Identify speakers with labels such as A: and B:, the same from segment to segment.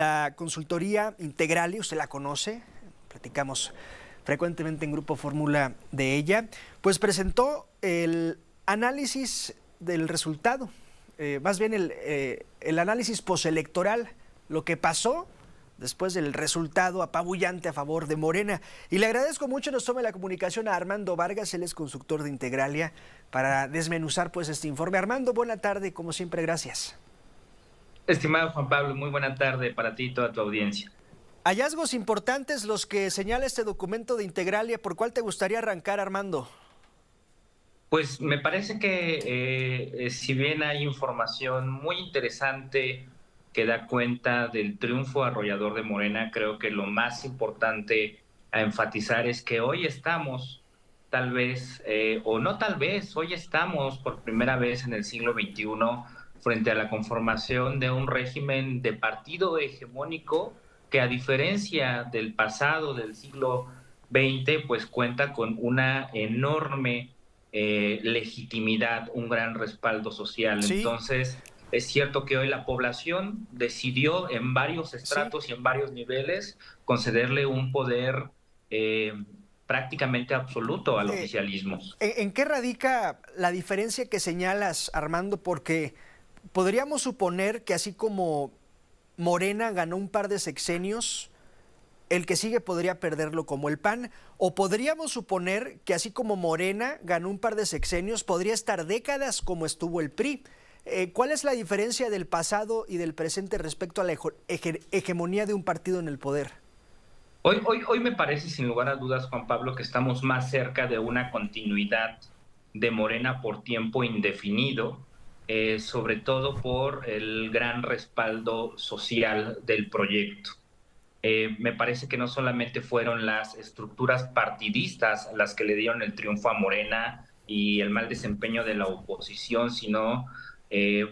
A: La consultoría Integralia, usted la conoce, platicamos frecuentemente en Grupo Fórmula de ella, pues presentó el análisis del resultado, más bien el análisis postelectoral, lo que pasó después del resultado apabullante a favor de Morena. Y le agradezco mucho, nos tome la comunicación a Armando Vargas, él es consultor de Integralia, para desmenuzar pues este informe. Armando, buena tarde, como siempre, gracias.
B: Estimado Juan Pablo, muy buena tarde para ti y toda tu audiencia.
A: Hallazgos importantes los que señala este documento de Integralia. ¿Por cuál te gustaría arrancar, Armando?
B: Pues me parece que si bien hay información muy interesante que da cuenta del triunfo arrollador de Morena, creo que lo más importante a enfatizar es que hoy estamos, tal vez, o no tal vez, hoy estamos por primera vez en el siglo XXI frente a la conformación de un régimen de partido hegemónico que, a diferencia del pasado, del siglo XX, pues cuenta con una enorme legitimidad, un gran respaldo social.
A: Sí,
B: Entonces, es cierto que hoy la población decidió en varios
A: sí.
B: estratos y en varios niveles concederle un poder eh, prácticamente absoluto al
A: Eh,
B: oficialismo.
A: ¿En qué radica la diferencia que señalas, Armando? Porque podríamos suponer que así como Morena ganó un par de sexenios, el que sigue podría perderlo como el PAN, o podríamos suponer que así como Morena ganó un par de sexenios, podría estar décadas como estuvo el PRI. ¿Cuál es la diferencia del pasado y del presente respecto a la hegemonía de un partido en el poder?
B: Hoy me parece, sin lugar a dudas, Juan Pablo, que estamos más cerca de una continuidad de Morena por tiempo indefinido, sobre todo por el gran respaldo social del proyecto. Me parece que no solamente fueron las estructuras partidistas las que le dieron el triunfo a Morena y el mal desempeño de la oposición, sino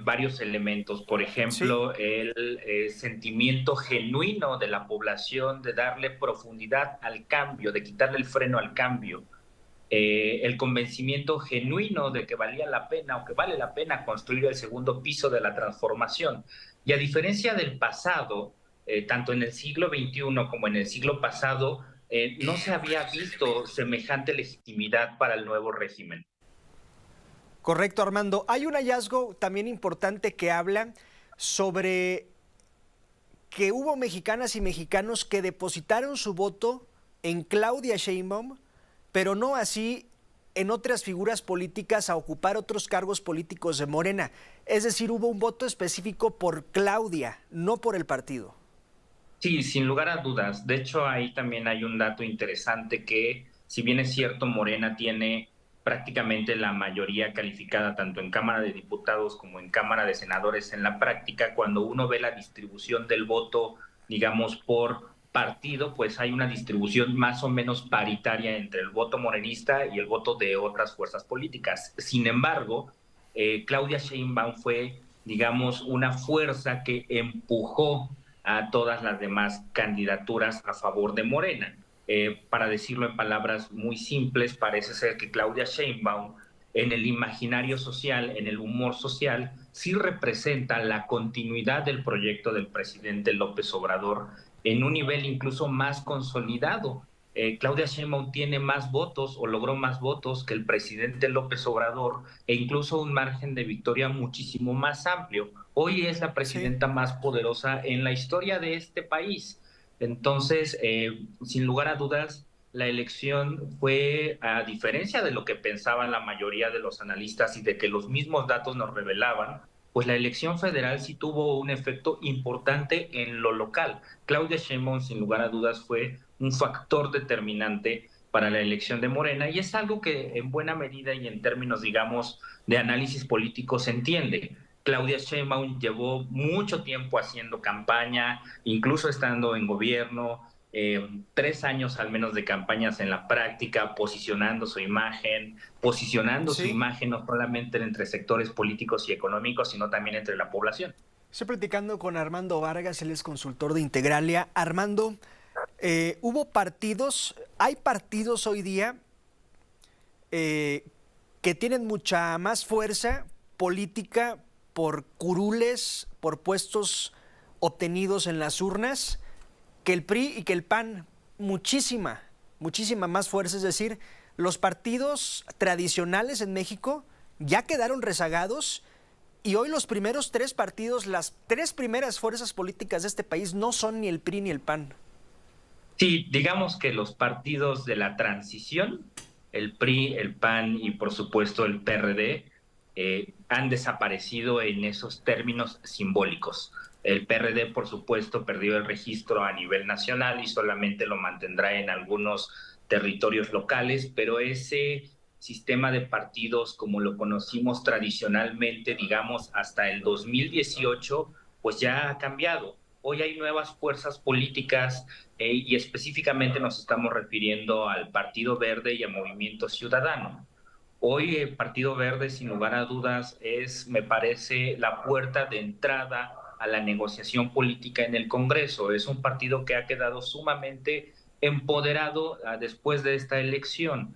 B: varios elementos. Por
A: Sí,
B: ejemplo, el sentimiento genuino de la población de darle profundidad al cambio, de quitarle el freno al cambio. El convencimiento genuino de que valía la pena o que vale la pena construir el segundo piso de la transformación. Y a diferencia del pasado, tanto en el siglo XXI como en el siglo pasado, no se había visto semejante legitimidad para el nuevo régimen.
A: correcto, Armando. Hay un hallazgo también importante que habla sobre que hubo mexicanas y mexicanos que depositaron su voto en Claudia Sheinbaum, pero no así en otras figuras políticas a ocupar otros cargos políticos de Morena. Es decir, hubo un voto específico por Claudia, no por el partido.
B: Sí, sin lugar a dudas. De hecho, ahí también hay un dato interesante que, si bien es cierto, Morena tiene prácticamente la mayoría calificada tanto en Cámara de Diputados como en Cámara de Senadores en la práctica, cuando uno ve la distribución del voto, digamos, por partido, pues hay una distribución más o menos paritaria entre el voto morenista y el voto de otras fuerzas políticas. Sin embargo, Claudia Sheinbaum fue, digamos, una fuerza que empujó a todas las demás candidaturas a favor de Morena. Para decirlo en palabras muy simples, parece ser que Claudia Sheinbaum en el imaginario social, en el humor social, sí representa la continuidad del proyecto del presidente López Obrador en un nivel incluso más consolidado. Claudia Sheinbaum tiene más votos o logró más votos que el presidente López Obrador e incluso un margen de victoria muchísimo más amplio. Hoy es la
A: Sí.
B: presidenta más poderosa en la historia de este país. Entonces, sin lugar a dudas, la elección fue, a diferencia de lo que pensaban la mayoría de los analistas y de que los mismos datos nos revelaban, pues la elección federal sí tuvo un efecto importante en lo local. Claudia Sheinbaum, sin lugar a dudas, fue un factor determinante para la elección de Morena y es algo que en buena medida y en términos, digamos, de análisis político se entiende. Claudia Sheinbaum llevó mucho tiempo haciendo campaña, incluso estando en gobierno, 3 años al menos de campañas en la práctica, posicionando su
A: Sí.
B: imagen no solamente entre sectores políticos y económicos, sino también entre la población.
A: Estoy platicando con Armando Vargas, él es consultor de Integralia. Armando, hubo partidos, hay partidos hoy día eh, que tienen mucha más fuerza política por curules, por puestos obtenidos en las urnas que el PRI y que el PAN. Muchísima más fuerza. Es decir, los partidos tradicionales en México ya quedaron rezagados y hoy los primeros 3 partidos, las 3 primeras fuerzas políticas de este país no son ni el PRI ni el PAN.
B: Sí, digamos que los partidos de la transición, el PRI, el PAN y por supuesto el PRD, han desaparecido en esos términos simbólicos. El PRD, por supuesto, perdió el registro a nivel nacional y solamente lo mantendrá en algunos territorios locales, pero ese sistema de partidos como lo conocimos tradicionalmente, digamos, hasta el 2018, pues ya ha cambiado. Hoy hay nuevas fuerzas políticas y específicamente nos estamos refiriendo al Partido Verde y al Movimiento Ciudadano. Hoy el Partido Verde, sin lugar a dudas, es, me parece, la puerta de entrada a la negociación política en el Congreso. Es un partido que ha quedado sumamente empoderado después de esta elección.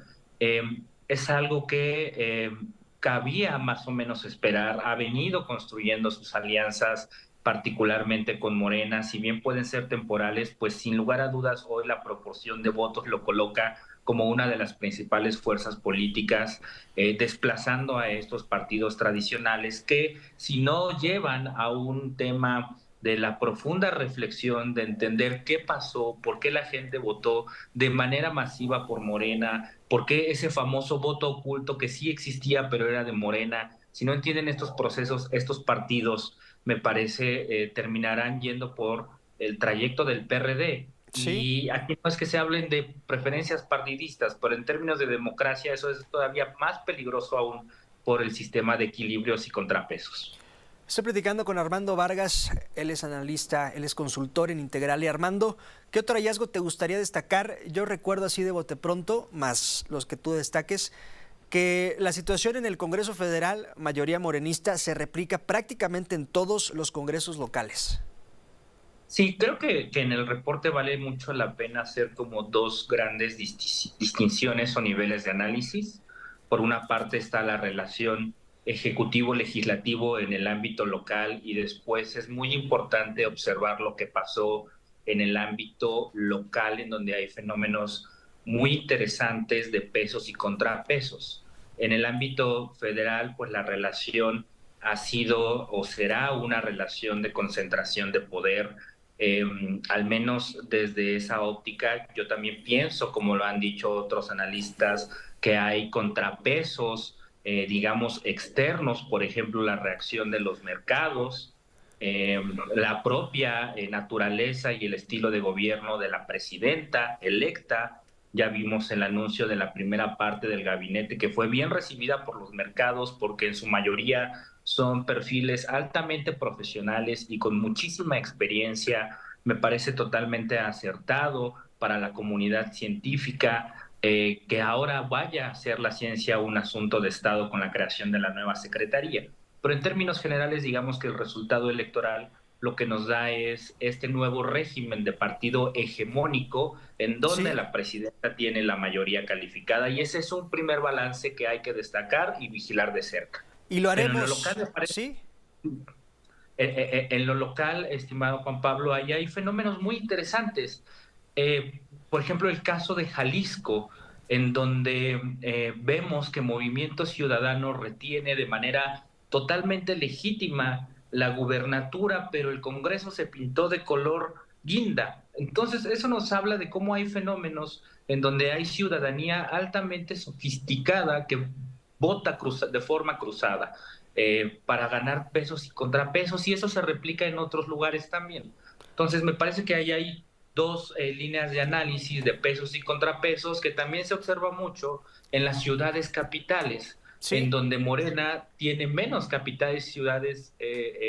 B: Es algo que cabía más o menos esperar. Ha venido construyendo sus alianzas, particularmente con Morena. Si bien pueden ser temporales, pues sin lugar a dudas hoy la proporción de votos lo coloca como una de las principales fuerzas políticas, desplazando a estos partidos tradicionales que, si no llevan a un tema de la profunda reflexión, de entender qué pasó, por qué la gente votó de manera masiva por Morena, por qué ese famoso voto oculto que sí existía pero era de Morena, si no entienden estos procesos, estos partidos, me parece, terminarán yendo por el trayecto del PRD.
A: Sí.
B: Y aquí no es que se hablen de preferencias partidistas, pero en términos de democracia eso es todavía más peligroso aún por el sistema de equilibrios y contrapesos.
A: Estoy platicando con Armando Vargas, él es analista, él es consultor en Integralia. Armando, ¿qué otro hallazgo te gustaría destacar? Yo recuerdo así de bote pronto, más los que tú destaques, que la situación en el Congreso Federal, mayoría morenista, se replica prácticamente en todos los congresos locales.
B: Sí, creo que en el reporte vale mucho la pena hacer como 2 grandes distinciones o niveles de análisis. Por una parte está la relación ejecutivo-legislativo en el ámbito local y después es muy importante observar lo que pasó en el ámbito local, en donde hay fenómenos muy interesantes de pesos y contrapesos. En el ámbito federal, pues la relación ha sido o será una relación de concentración de poder. Al menos desde esa óptica, yo también pienso, como lo han dicho otros analistas, que hay contrapesos, digamos, externos, por ejemplo, la reacción de los mercados, la propia naturaleza y el estilo de gobierno de la presidenta electa. Ya vimos el anuncio de la primera parte del gabinete que fue bien recibida por los mercados porque en su mayoría son perfiles altamente profesionales y con muchísima experiencia. Me parece totalmente acertado para la comunidad científica que ahora vaya a ser la ciencia un asunto de Estado con la creación de la nueva secretaría. Pero en términos generales, digamos que el resultado electoral lo que nos da es este nuevo régimen de partido hegemónico en donde
A: Sí,
B: la presidenta tiene la mayoría calificada y ese es un primer balance que hay que destacar y vigilar de cerca.
A: y lo
B: Pero en lo local
A: haremos,
B: me parece,
A: sí.
B: en lo local, estimado Juan Pablo, ahí hay fenómenos muy interesantes. Por ejemplo, el caso de Jalisco, en donde vemos que Movimiento Ciudadano retiene de manera totalmente legítima la gubernatura, pero el Congreso se pintó de color guinda. Entonces, eso nos habla de cómo hay fenómenos en donde hay ciudadanía altamente sofisticada que vota de forma cruzada para ganar pesos y contrapesos, y eso se replica en otros lugares también. Entonces, me parece que ahí hay 2 líneas de análisis de pesos y contrapesos que también se observa mucho en las ciudades capitales, en
A: Sí.
B: donde Morena tiene menos capitales y ciudades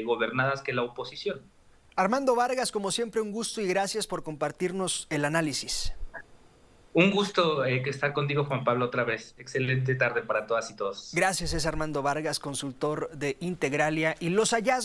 B: gobernadas que la oposición.
A: Armando Vargas, como siempre, un gusto y gracias por compartirnos el análisis.
B: Un gusto que estar contigo, Juan Pablo, otra vez. Excelente tarde para todas y todos.
A: Gracias, es Armando Vargas, consultor de Integralia y los hallazgos.